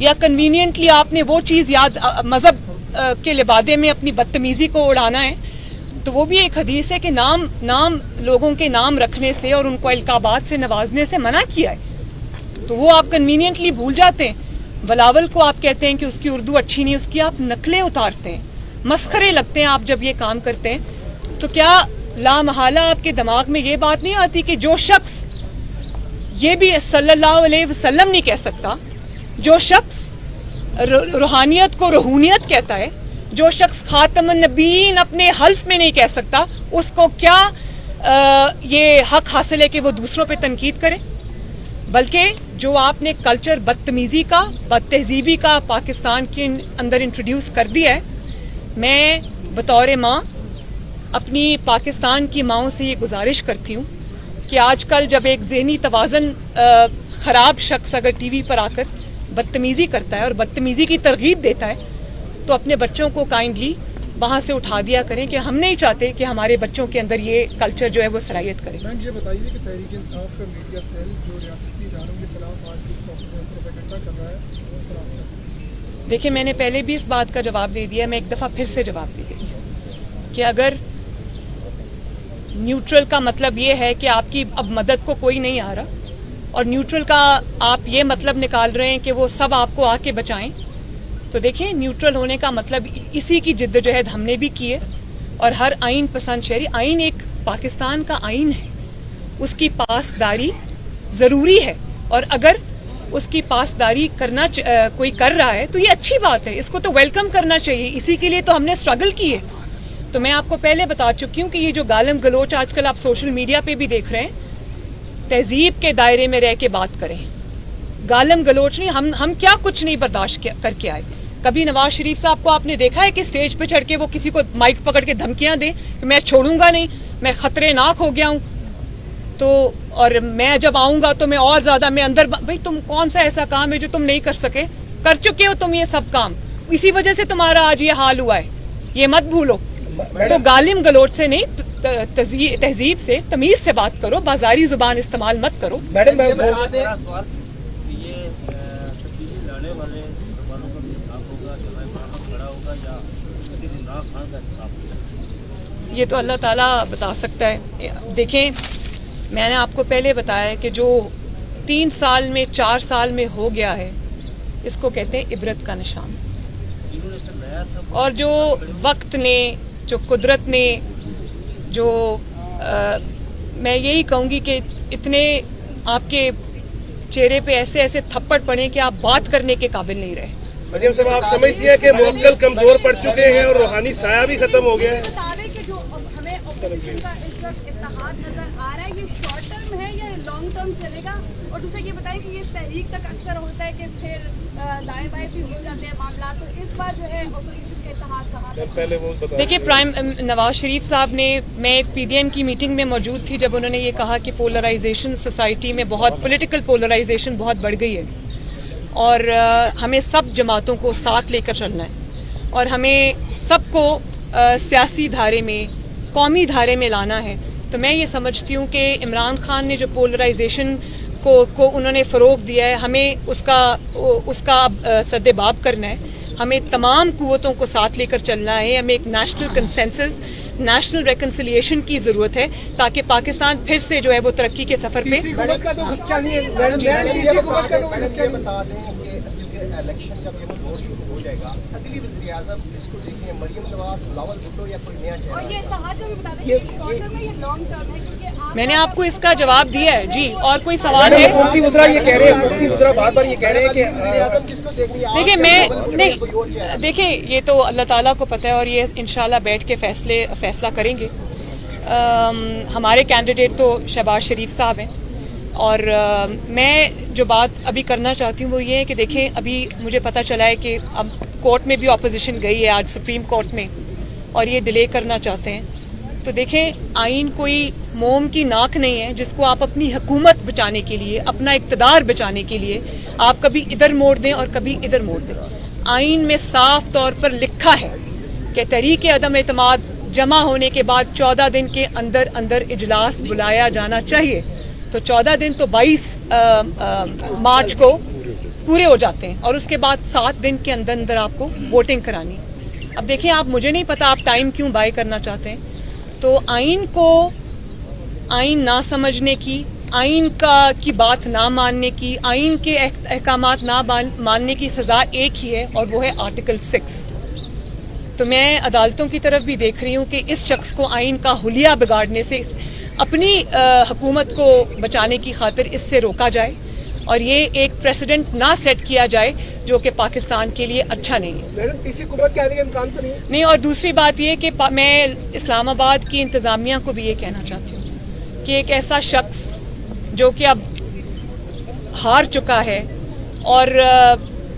یا کنوینئنٹلی آپ نے وہ چیز یاد مذہب کے لبادے میں اپنی بدتمیزی کو اڑانا ہے، تو وہ بھی ایک حدیث ہے کہ نام لوگوں کے نام رکھنے سے اور ان کو القابات سے نوازنے سے منع کیا ہے، تو وہ آپ کنوینئنٹلی بھول جاتے ہیں۔ بلاول کو آپ کہتے ہیں کہ اس کی اردو اچھی نہیں، اس کی آپ نقلیں اتارتے ہیں، مسخرے لگتے ہیں آپ جب یہ کام کرتے ہیں۔ تو کیا لا محالہ آپ کے دماغ میں یہ بات نہیں آتی کہ جو شخص یہ بھی صلی اللہ علیہ وسلم نہیں کہہ سکتا، جو شخص روحانیت کو روحانیت کہتا ہے، جو شخص خاتم النبیین اپنے حلف میں نہیں کہہ سکتا، اس کو کیا یہ حق حاصل ہے کہ وہ دوسروں پہ تنقید کرے؟ بلکہ جو آپ نے کلچر بدتمیزی کا، بد تہذیبی کا پاکستان کے اندر انٹروڈیوس کر دیا ہے، میں بطور ماں اپنی پاکستان کی ماؤں سے یہ گزارش کرتی ہوں کہ آج کل جب ایک ذہنی توازن خراب شخص اگر ٹی وی پر آ کر بدتمیزی کرتا ہے اور بدتمیزی کی ترغیب دیتا ہے تو اپنے بچوں کو کائنڈلی وہاں سے اٹھا دیا کریں کہ ہم نہیں چاہتے کہ ہمارے بچوں کے اندر یہ کلچر جو ہے وہ صلاحیت کرے۔ میم یہ بتائیے کہ تحریک انصاف کا میڈیا سیل جو ریاستی اداروں کے خلاف آج پروپیگنڈا کر رہا ہے، دیکھیں میں نے پہلے بھی اس بات کا جواب دے دیا، میں ایک دفعہ پھر سے جواب دے دوں کہ اگر نیوٹرل کا مطلب یہ ہے کہ آپ کی اب مدد کو کوئی نہیں آ رہا، اور نیوٹرل کا آپ یہ مطلب نکال رہے ہیں کہ وہ سب آپ کو آ کے بچائیں، تو دیکھیں نیوٹرل ہونے کا مطلب اسی کی جدوجہد ہم نے بھی کی ہے، اور ہر آئین پسند شہری، آئین ایک پاکستان کا آئین ہے، اس کی پاسداری ضروری ہے، اور اگر اس کی پاسداری کرنا کوئی کر رہا ہے تو یہ اچھی بات ہے، اس کو تو ویلکم کرنا چاہیے، اسی کے لیے تو ہم نے اسٹرگل کی ہے۔ تو میں آپ کو پہلے بتا چکی ہوں کہ یہ جو گالم گلوچ آج کل آپ سوشل میڈیا پہ بھی دیکھ رہے ہیں، تہذیب کے دائرے میں رہ کے بات کریں، گالم گلوچ نہیں، ہم کیا کچھ نہیں برداشت کر کے آئے۔ کبھی نواز شریف صاحب کو آپ نے دیکھا ہے کہ اسٹیج پہ چڑھ کے وہ کسی کو مائک پکڑ کے دھمکیاں دیں کہ میں چھوڑوں گا نہیں، میں خطرے ناک ہو گیا ہوں، تو اور میں جب آؤں گا تو میں اور زیادہ میں اندر، بھائی تم کون سا ایسا کام ہے جو تم نہیں کر سکے، کر چکے ہو تم یہ سب کام، اسی وجہ سے تمہارا آج یہ حال ہوا ہے، یہ مت بھولو۔ تو گالم گلوچ سے نہیں، تہذیب سے، تمیز سے بات کرو، بازاری زبان استعمال مت کرو۔ میڈم میں یہ تو اللہ تعالیٰ بتا سکتا ہے۔ دیکھیں میں نے آپ کو پہلے بتایا کہ جو 3 سال میں 4 سال میں ہو گیا ہے اس کو کہتے ہیں عبرت کا نشان، اور جو وقت نے، جو قدرت نے، جو میں یہی کہوں گی کہ اتنے آپ کے چہرے پہ ایسے ایسے تھپڑ پڑے کہ آپ بات کرنے کے قابل نہیں رہے۔ مریم صاحب آپ سمجھتی ہیں کہ موکل کمزور پڑ چکے ہیں اور روحانی سایہ بھی ختم ہو گیا ہے؟ بتا دیں کہ جو ہمیں اپوزیشن کا اس وقت اتحاد نظر آ رہا ہے، یہ شارٹ ٹرم ہے یا لانگ ٹرم چلے گا؟ اور دوسرا یہ بتائیں کہ یہ تحریک تک اکثر ہوتا ہے کہ پھر دائیں بائیں بھی ہو جاتے ہیں معاملات، تو اس بار جو ہے اپوزیشن کا اتحاد کہاں تک؟ پہلے وہ بتا دیکھیے نواز شریف صاحب نے، میں ایک پی ڈی ایم کی میٹنگ میں موجود تھی جب انہوں نے یہ کہا کہ پولرائزیشن سوسائٹی میں بہت، پولیٹیکل پولرائزیشن بہت بڑھ گئی ہے، اور ہمیں سب جماعتوں کو ساتھ لے کر چلنا ہے، اور ہمیں سب کو سیاسی دھارے میں، قومی دھارے میں لانا ہے۔ تو میں یہ سمجھتی ہوں کہ عمران خان نے جو پولرائزیشن کو انہوں نے فروغ دیا ہے، ہمیں اس کا سد باب کرنا ہے، ہمیں تمام قوتوں کو ساتھ لے کر چلنا ہے، ہمیں ایک نیشنل کنسنسس، نیشنل ریکنسیلیشن کی ضرورت ہے تاکہ پاکستان پھر سے جو ہے وہ ترقی کے سفر پہ۔ یہ بتا دیں کہ الیکشن جب یہ دور شروع ہو جائے گا، اگلی وزیر اعظم جس کو دیکھیں مریم نواز، بلاول بھٹو یا کوئی نیا چہرہ؟ اور یہ اتحاد میں بھی بتا دیں کہ شارٹ ٹرم ہے یا لانگ ٹرم ہے، کیونکہ میں نے آپ کو اس کا جواب دیا ہے جی، اور کوئی سوال ہے؟ مفتی وزرا یہ کہہ رہے ہیں، مفتی وزرا بار بار یہ کہہ رہے ہیں کہ وزیر اعظم کس کو دیکھنی ہے؟ دیکھیں میں نہیں، دیکھیں یہ تو اللہ تعالیٰ کو پتہ ہے، اور یہ انشاءاللہ بیٹھ کے فیصلہ کریں گے۔ ہمارے کینڈیڈیٹ تو شہباز شریف صاحب ہیں، اور میں جو بات ابھی کرنا چاہتی ہوں وہ یہ ہے کہ دیکھیں ابھی مجھے پتہ چلا ہے کہ اب کورٹ میں بھی اپوزیشن گئی ہے آج سپریم کورٹ میں، اور یہ ڈیلے کرنا چاہتے ہیں۔ تو دیکھیں آئین کوئی موم کی ناک نہیں ہے جس کو آپ اپنی حکومت بچانے کے لیے، اپنا اقتدار بچانے کے لیے آپ کبھی ادھر موڑ دیں اور کبھی ادھر موڑ دیں۔ آئین میں صاف طور پر لکھا ہے کہ تحریک عدم اعتماد جمع ہونے کے بعد 14 دن کے اندر اندر اجلاس بلایا جانا چاہیے۔ تو 14 دن تو 22 مارچ کو پورے ہو جاتے ہیں اور اس کے بعد 7 دن کے اندر اندر آپ کو ووٹنگ کرانی. اب دیکھیں آپ, مجھے نہیں پتا آپ ٹائم کیوں بائی کرنا چاہتے ہیں. تو آئین کو آئین نہ سمجھنے کی, آئین کی بات نہ ماننے کی, آئین کے احکامات نہ ماننے کی سزا ایک ہی ہے اور وہ ہے آرٹیکل 6. تو میں عدالتوں کی طرف بھی دیکھ رہی ہوں کہ اس شخص کو آئین کا حلیہ بگاڑنے سے, اپنی حکومت کو بچانے کی خاطر اس سے روکا جائے اور یہ ایک پریسیڈنٹ نہ سیٹ کیا جائے جو کہ پاکستان کے لیے اچھا نہیں ہے. میڈم تیسری حکومت کے آنے کا امکان تو نہیں؟ اور دوسری بات یہ کہ میں اسلام آباد کی انتظامیہ کو بھی یہ کہنا چاہتی ہوں کہ ایک ایسا شخص جو کہ اب ہار چکا ہے اور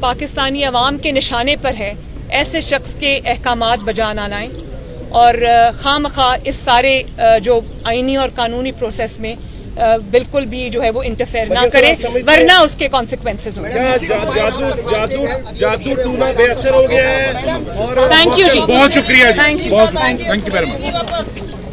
پاکستانی عوام کے نشانے پر ہے, ایسے شخص کے احکامات بجا نہ لائیں اور خواہ مخواہ اس سارے جو آئینی اور قانونی پروسیس میں بالکل بھی جو ہے وہ انٹرفیئر نہ کرے, ورنہ اس کے کانسیکوینسز ہوں گے. جادو ٹونا بے اثر ہو گیا ہے. تھینک یو جی, بہت شکریہ جی, تھینک یو. بہت تھینک یو ویری مچ.